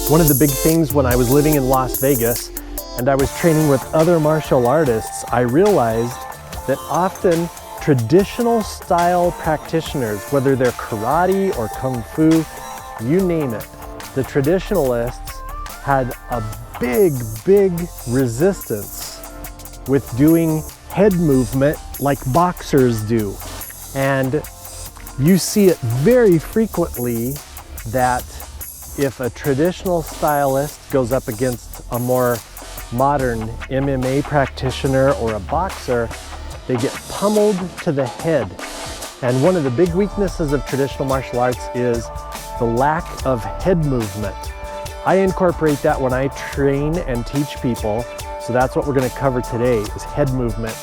One of the big things when I was living in Las Vegas and I was training with other martial artists, I realized that often traditional style practitioners, whether they're karate or kung fu, you name it, the traditionalists had a big resistance with doing head movement like boxers do. And you see it very frequently that if a traditional stylist goes up against a more modern MMA practitioner or a boxer, they get pummeled to the head. And one of the big weaknesses of traditional martial arts is the lack of head movement. I incorporate that when I train and teach people. So that's what we're going to cover today, is head movement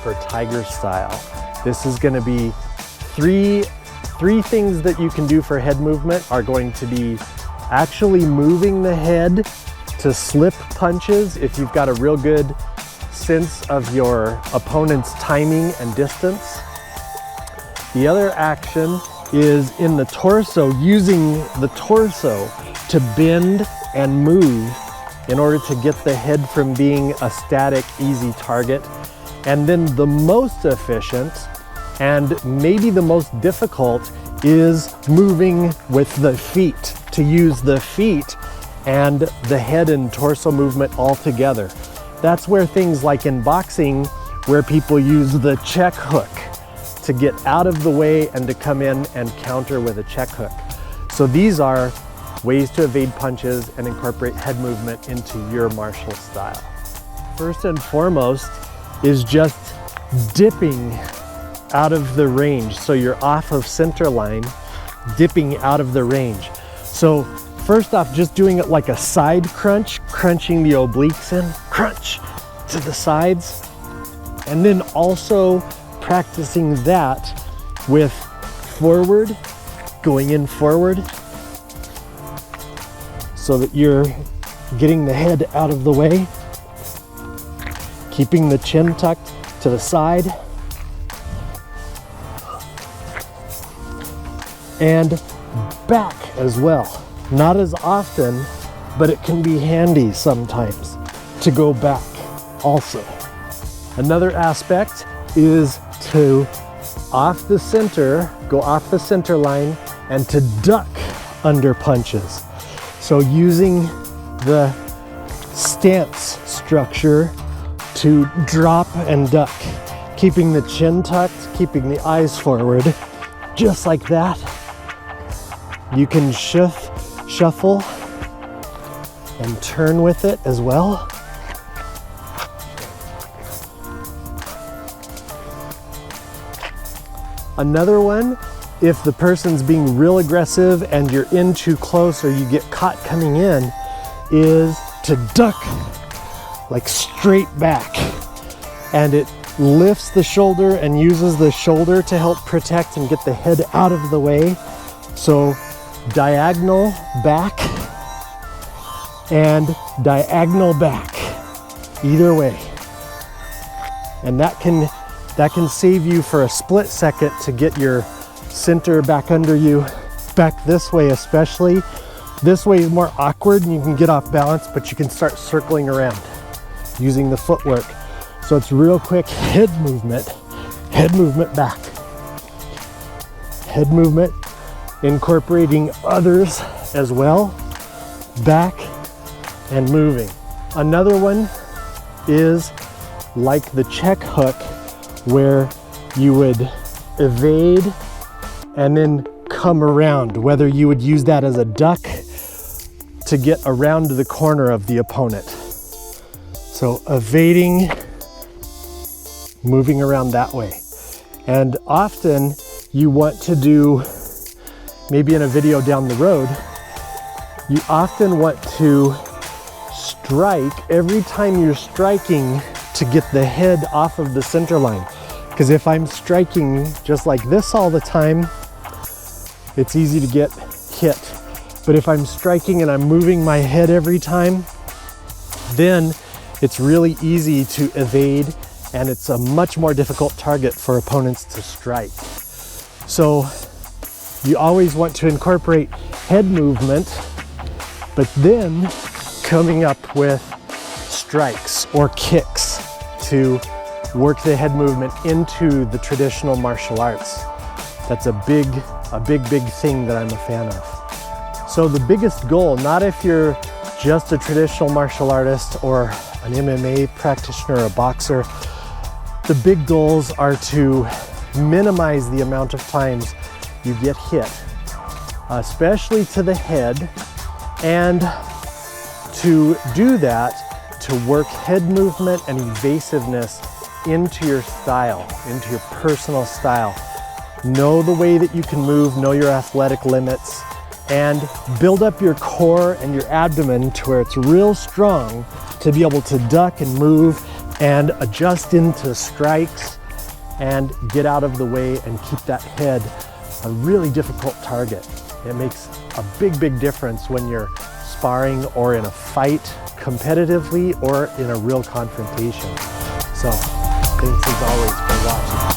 for Tiger Style. This is going to be three things that you can do for head movement are going to be actually moving the head to slip punches if you've got a real good sense of your opponent's timing and distance. The other action is in the torso, using the torso to bend and move in order to get the head from being a static, easy target. And then the most efficient and maybe the most difficult is moving with the feet, to use the feet and the head and torso movement all together. That's where things like in boxing, where people use the check hook to get out of the way and to come in and counter with a check hook. So these are ways to evade punches and incorporate head movement into your martial style. First and foremost is just dipping out of the range. So you're off of center line, dipping out of the range. So first off, just doing it like a side crunch, crunching the obliques in, crunch to the sides. And then also practicing that with forward, going in forward, so that you're getting the head out of the way, keeping the chin tucked to the side, and back as well. Not as often, but it can be handy sometimes to go back also. Another aspect is to off the center, go off the center line, and to duck under punches. So using the stance structure to drop and duck, keeping the chin tucked, keeping the eyes forward, just like that. You can shuffle and turn with it as well. Another one, if the person's being real aggressive and you're in too close or you get caught coming in, is to duck like straight back. And it lifts the shoulder and uses the shoulder to help protect and get the head out of the way. So diagonal back and diagonal back, either way. And that can save you for a split second to get your center back under you, back this way especially. This way is more awkward and you can get off balance, but you can start circling around using the footwork. So it's real quick head movement back. Head movement, incorporating others as well, back and moving. Another one is like the check hook, where you would evade and then come around, whether you would use that as a duck to get around the corner of the opponent. So evading, moving around that way. And often you want to do, maybe in a video down the road, you often want to strike every time you're striking to get the head off of the center line. Because if I'm striking just like this all the time, it's easy to get hit. But if I'm striking and I'm moving my head every time, then it's really easy to evade, and it's a much more difficult target for opponents to strike. So you always want to incorporate head movement but then coming up with strikes or kicks to work the head movement into the traditional martial arts. That's a big thing that I'm a fan of. So the biggest goal, not if you're just a traditional martial artist or an MMA practitioner or a boxer, the big goals are to minimize the amount of times you get hit, especially to the head, and to do that, to work head movement and evasiveness into your style, into your personal style. Know the way that you can move, know your athletic limits, and build up your core and your abdomen to where it's real strong to be able to duck and move and adjust into strikes and get out of the way and keep that head a really difficult target. It makes a big difference when you're sparring or in a fight competitively or in a real confrontation. So thanks as always for watching.